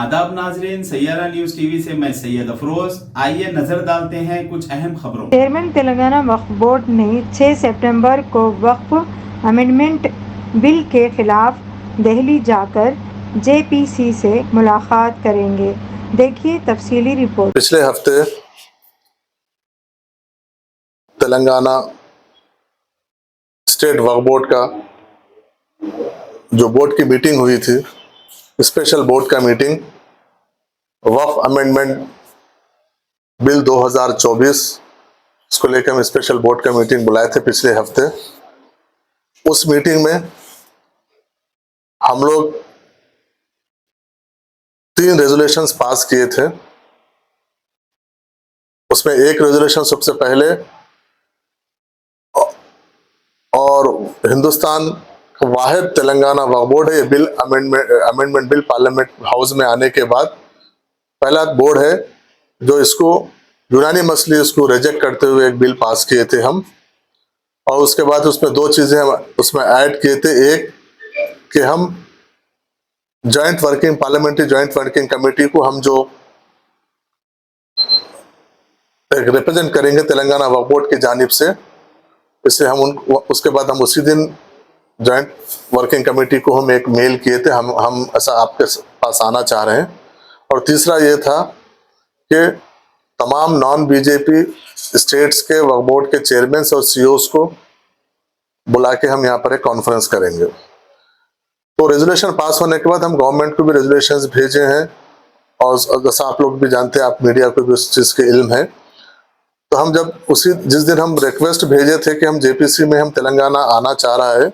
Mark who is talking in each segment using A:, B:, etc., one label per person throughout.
A: आदाब नाजरीन, Saiyaara news TV से मैं सैयद अफरोज। आइए नजर डालते हैं कुछ अहम खबरों।
B: चेयरमैन तेलंगाना वक्फ बोर्ड ने 6 सितंबर को वक्फ अमेंडमेंट बिल के खिलाफ दिल्ली जाकर जेपीसी से मुलाकात करेंगे। देखिए तफसीली रिपोर्ट।
C: पिछले हफ्ते तेलंगाना स्टेट वक्फ बोर्ड का जो बोर्ड की मीटिंग हुई थी, स्पेशल बोर्ड का मीटिंग, वक्फ अमेंडमेंट बिल 2024 इसको लेकर हम स्पेशल बोर्ड का मीटिंग बुलाए थे पिछले हफ्ते। उस मीटिंग में हम लोग 3 रेजोल्यूशंस पास किए थे। उसमें एक रेजोल्यूशन सबसे पहले और हिंदुस्तान का वाहिद तेलंगाना वक्फ बोर्ड है, ये bill amendment bill parliament house में आने के बाद पहला बोर्ड है जो इसको यूनानी मसली इसको रिजेक्ट करते हुए एक बिल पास किए थे हम। और उसके बाद उसमें 2 चीजें हम उसमें ऐड किए थे। एक कि हम पार्लियामेंट्री जॉइंट वर्किंग कमेटी को हम जो एक रिप्रेजेंट करेंगे तेलंगाना वक्फ बोर्ड की जानिब से, इससे हम उसके बाद हम उसी दिन जॉइंट वर्किंग कमेटी को हम एक मेल किए थे, हम ऐसा आपके पास आना चाह रहे हैं। और तीसरा ये था कि तमाम नॉन बीजेपी स्टेट्स के वक्फ बोर्ड के चेयरमैन और सीईओज को बुला के हम यहाँ पर एक कॉन्फ्रेंस करेंगे। तो रेजोल्यूशन पास होने के बाद हम गवर्नमेंट को भी रेजोल्यूशंस भेजे हैं, और जैसा आप लोग भी जानते हैं, आप मीडिया को भी उस चीज़ के इल्म है। तो हम जब जिस दिन हम रिक्वेस्ट भेजे थे कि हम जेपीसी में हम तेलंगाना आना चाह रहा है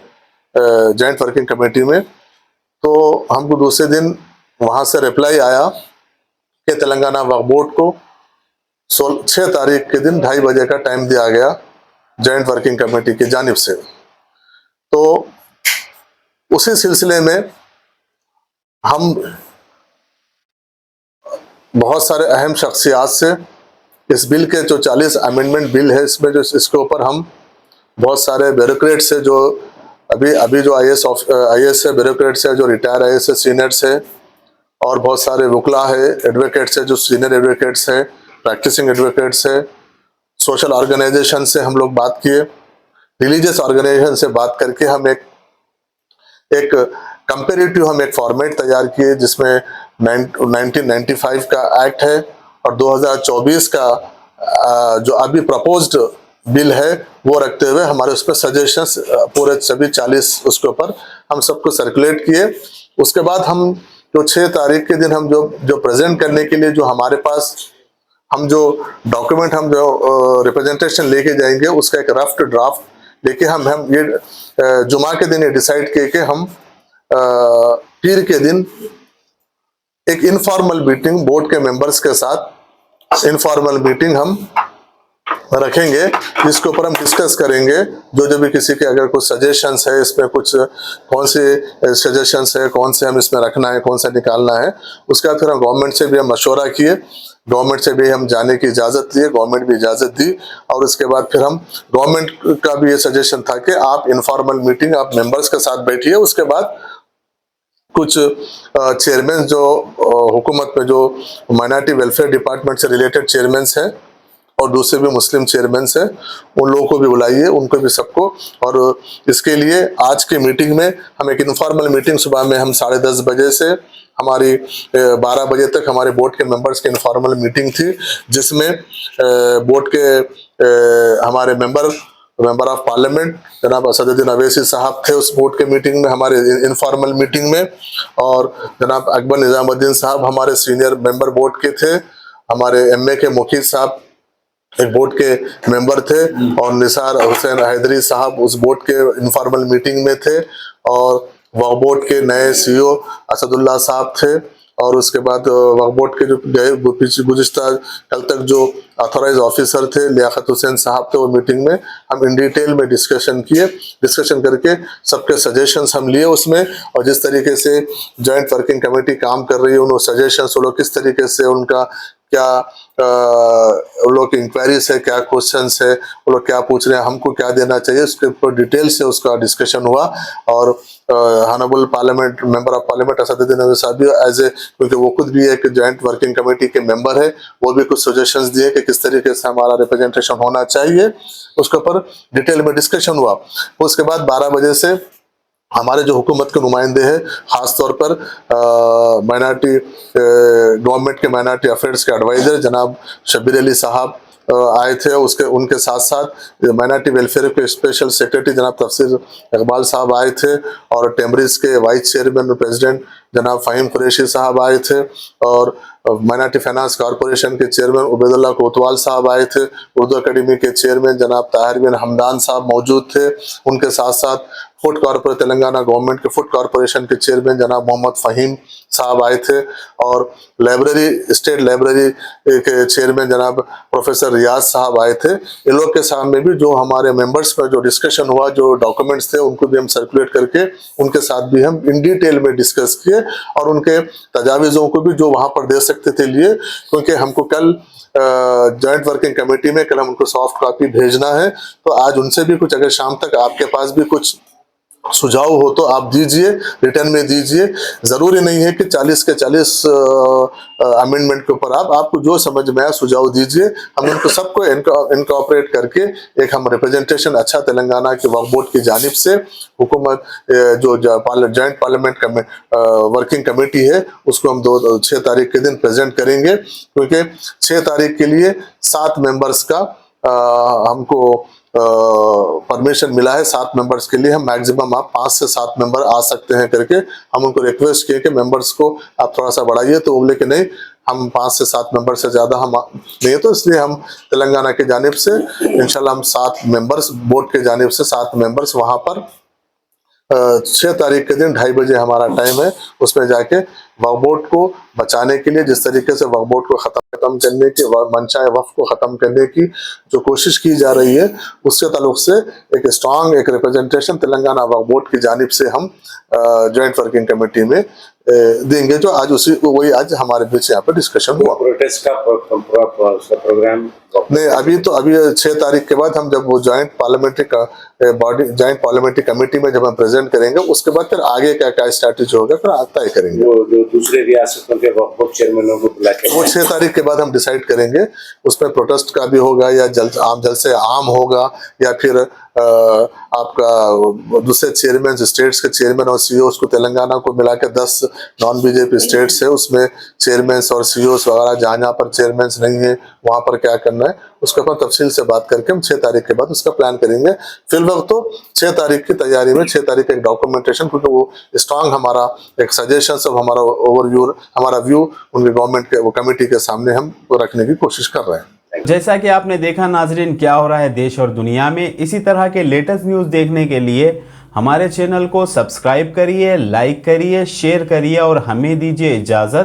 C: जॉइंट वर्किंग कमेटी में, तो हमको दूसरे दिन वहाँ से रिप्लाई आया कि तेलंगाना वक्फ बोर्ड को 6 तारीख के दिन 2:30 बजे का टाइम दिया गया जॉइंट वर्किंग कमेटी की जानिब से। तो उसी सिलसिले में हम बहुत सारे अहम शख्सियात से इस बिल के जो 40 अमेंडमेंट बिल है, इसमें जो इसके ऊपर हम बहुत सारे ब्यूरोक्रेट्स है जो अभी जो आईएएस है, ब्यूरोक्रेट्स है जो रिटायर आईएएस है, सीनियर्स है, और बहुत सारे वकला है, एडवोकेट्स है जो सीनियर एडवोकेट्स है, प्रैक्टिसिंग एडवोकेट्स है, सोशल ऑर्गेनाइजेशन से हम लोग बात किए, रिलीजियस ऑर्गेनाइजेशन से बात करके हम एक कंपेरेटिव हम एक फॉर्मेट तैयार किए जिसमें 1995 का एक्ट है और 2024 का जो अभी प्रपोज्ड बिल है वो रखते हुए हमारे उस पर सजेशंस पूरे सभी 40 उसके ऊपर हम सबको सर्कुलेट किए। उसके बाद हम जो 6 तारीख के दिन हम जो प्रेजेंट करने के लिए जो हमारे पास हम जो डॉक्यूमेंट हम जो रिप्रेजेंटेशन लेके जाएंगे, उसका एक रफ ड्राफ्ट लेके हम ये जुमा के दिन ये डिसाइड किए कि हम पीर के दिन एक इनफॉर्मल मीटिंग बोर्ड के मेंबर्स के साथ इनफॉर्मल मीटिंग हम रखेंगे, जिसके ऊपर हम डिस्कस करेंगे जो भी किसी के अगर कुछ सजेशंस है, इसमें कुछ कौन से सजेशंस है, कौन से हम इसमें रखना है, कौन सा निकालना है। उसके बाद फिर हम गवर्नमेंट से भी हम मशवरा किए, गवर्नमेंट से भी हम जाने की इजाज़त लिए, गवर्नमेंट भी इजाज़त दी। और उसके बाद फिर हम गवर्नमेंट का भी ये सजेशन था कि आप इनफॉर्मल मीटिंग आप मेंबर्स के साथ बैठिए। उसके बाद कुछ चेयरमैन जो हुकूमत में जो माइनॉरिटी वेलफेयर डिपार्टमेंट से रिलेटेड चेयरमैन हैं और दूसरे भी मुस्लिम चेयरमैन हैं, उन लोगों को भी बुलाइए, उनको भी सबको। और इसके लिए आज की मीटिंग में हम एक इनफॉर्मल मीटिंग सुबह में हम 10:30 बजे से हमारी 12 बजे तक हमारे बोर्ड के मेंबर्स की इनफॉर्मल मीटिंग थी, जिसमें बोर्ड के हमारे मेंबर ऑफ पार्लियामेंट जनाब असदुद्दीन अवैसी साहब थे उस बोर्ड के मीटिंग में, हमारे इनफॉर्मल मीटिंग में। और जनाब अकबर निजामुद्दीन साहब हमारे सीनियर मेंबर बोर्ड के थे, हमारे एमए के मुखीद साहब एक बोर्ड के मेंबर थे, और निसार हुसैन हैदरी साहब उस बोर्ड के इनफॉर्मल मीटिंग में थे, और वक्फ बोर्ड के नए सीईओ असदुल्ला साहब थे। और उसके बाद वक्फ बोर्ड के जो गए गुज़िश्ता कल तक जो ऑथोराइज ऑफिसर थे लियाकत हुसैन साहब थे, वो मीटिंग में हम इन डिटेल में डिस्कशन किए। डिस्कशन करके सबके सजेशंस हम लिए उसमें, और जिस तरीके से जॉइंट वर्किंग कमेटी काम कर रही है, उन सजेशंस वो लोग किस तरीके से उनका क्या वो लोग की इंक्वायरीज है, क्या क्वेश्चंस है, वो लोग क्या पूछ रहे हैं, हमको क्या देना चाहिए, उसके ऊपर डिटेल से उसका डिस्कशन हुआ। और honourable parliament member of parliament Asaduddin Naveed साहब भी एज ए, क्योंकि वो खुद भी एक जॉइंट वर्किंग कमेटी के मेंबर है, वो भी कुछ सजेशंस दिए कि किस तरीके से हमारा रिप्रेजेंटेशन होना चाहिए। उसके ऊपर डिटेल में डिस्कशन हुआ। उसके बाद 12 बजे से हमारे जो हुकूमत के नुमाइंदे हैं, खासतौर पर माइनॉरिटी गवर्नमेंट के माइनॉरिटी अफेयर्स के एडवाइजर जनाब शब्बीर अली साहब आए थे। उनके साथ साथ माइनॉरिटी वेलफेयर के स्पेशल सेक्रेटरी जनाब तफसीर इकबाल साहब आए थे, और टेम्ब्रिज के वाइस चेयरमैन प्रेसिडेंट जनाब फ़हीम कुरैशी साहब आए थे, और माइनॉरिटी फाइनेंस कॉरपोरेशन के चेयरमैन उबैदुल्लाह कोतवाल साहब आए थे। उर्दू अकेडमी के चेयरमैन जनाब ताहिर बिन हमदान साहब मौजूद थे। उनके साथ साथ फूड कॉरपोरेशन तेलंगाना गवर्नमेंट के फूड कॉरपोरेशन के चेयरमैन जनाब मोहम्मद फ़हीम साहब आए थे, और लाइब्रेरी स्टेट लाइब्रेरी के चेयरमैन जनाब प्रोफेसर रियाज साहब आए थे। इन लोग के सामने भी जो हमारे मेंबर्स में जो डिस्कशन हुआ, जो डॉक्यूमेंट्स थे, उनको भी हम सर्कुलेट करके उनके साथ भी हम इन डिटेल में डिस्कस किए, और उनके तजावीज़ों को भी जो वहाँ पर दे सकते थे लिए, क्योंकि हमको कल जॉइंट वर्किंग कमेटी में कल हम उनको सॉफ्ट कॉपी भेजना है। तो आज उनसे भी कुछ, अगर शाम तक आपके पास भी कुछ सुझाव हो तो आप दीजिए, रिटर्न में दीजिए। जरूरी नहीं है कि 40 के 40 अमेंडमेंट के ऊपर आपको जो समझ में आया सुझाव दीजिए। हम उनको सबको इनकॉर्पोरेट करके एक हम रिप्रेजेंटेशन अच्छा तेलंगाना के वक्फ बोर्ड की जानिब से हुकूमत जो जॉइंट पार्लियामेंट वर्किंग कमेटी है, उसको हम 6 तारीख के दिन प्रेजेंट करेंगे, क्योंकि 6 तारीख के लिए 7 मेंबर्स का हमको परमिशन मिला है। 7 मेंबर्स के लिए हम मैक्सिमम आप 5 से 7 मेंबर आ सकते हैं करके हम उनको रिक्वेस्ट किए कि मेंबर्स को आप थोड़ा सा बढ़ाइए, तो बोले कि नहीं, हम 5 से 7 मेंबर से ज़्यादा हम नहीं, तो इसलिए हम तेलंगाना की जानिब से इंशाल्लाह हम 7 मेंबर्स, बोर्ड के जानिब से 7 मेंबर्स वहाँ पर 6 तारीख के दिन 2:30 बजे हमारा टाइम है, उसमें जाके वक्फ बोर्ड को बचाने के लिए, जिस तरीके से वक्फ बोर्ड को खत्म करने की, मंशाए वक्फ को खत्म करने की जो कोशिश की जा रही है, उससे ताल्लुक से एक स्ट्रांग एक रिप्रेजेंटेशन तेलंगाना वक्फ बोर्ड की जानिब से हम जॉइंट वर्किंग कमेटी में देंगे, जो आज वही आज हमारे बीच यहाँ पर डिस्कशन हुआ।
D: प्रोटेस्ट का प्रोग्राम
C: नहीं, अभी 6 तारीख के बाद हम जब वो joint parliamentary body, joint parliamentary committee में जब हम प्रेजेंट करेंगे, उसके बाद फिर आगे क्या क्या स्ट्रैटेजी होगा फिर तय करेंगे।
D: वो जो दूसरे रियासतों के वक्फ बोर्ड चेयरमैनों को बुला के,
C: वो 6 तारीख के बाद हम डिसाइड करेंगे। उसमें प्रोटेस्ट का भी होगा, या जल्द से आम होगा, या फिर आपका दूसरे चेयरमैन, स्टेट्स के चेयरमैन और सीईओस को तेलंगाना को मिला के 10 नॉन बीजेपी स्टेट्स है, उसमें चेयरमैन और सीईओस वगैरह जहाँ पर चेयरमैन नहीं है वहाँ पर क्या करना है, उसके ऊपर तफसील से बात करके हम 6 तारीख के बाद उसका प्लान करेंगे। फिलवक्त तो 6 तारीख की तैयारी में 6 तारीख एक डॉक्यूमेंटेशन, क्योंकि वो स्ट्रांग हमारा एक सजेशन सब हमारा ओवरव्यू, हमारा व्यू उनके गवर्नमेंट के वो कमेटी के सामने हम रखने की कोशिश कर रहे हैं।
A: जैसा कि आपने देखा नाजरीन, क्या हो रहा है देश और दुनिया में, इसी तरह के लेटेस्ट न्यूज़ देखने के लिए हमारे चैनल को सब्सक्राइब करिए, लाइक करिए, शेयर करिए और हमें दीजिए इजाज़त।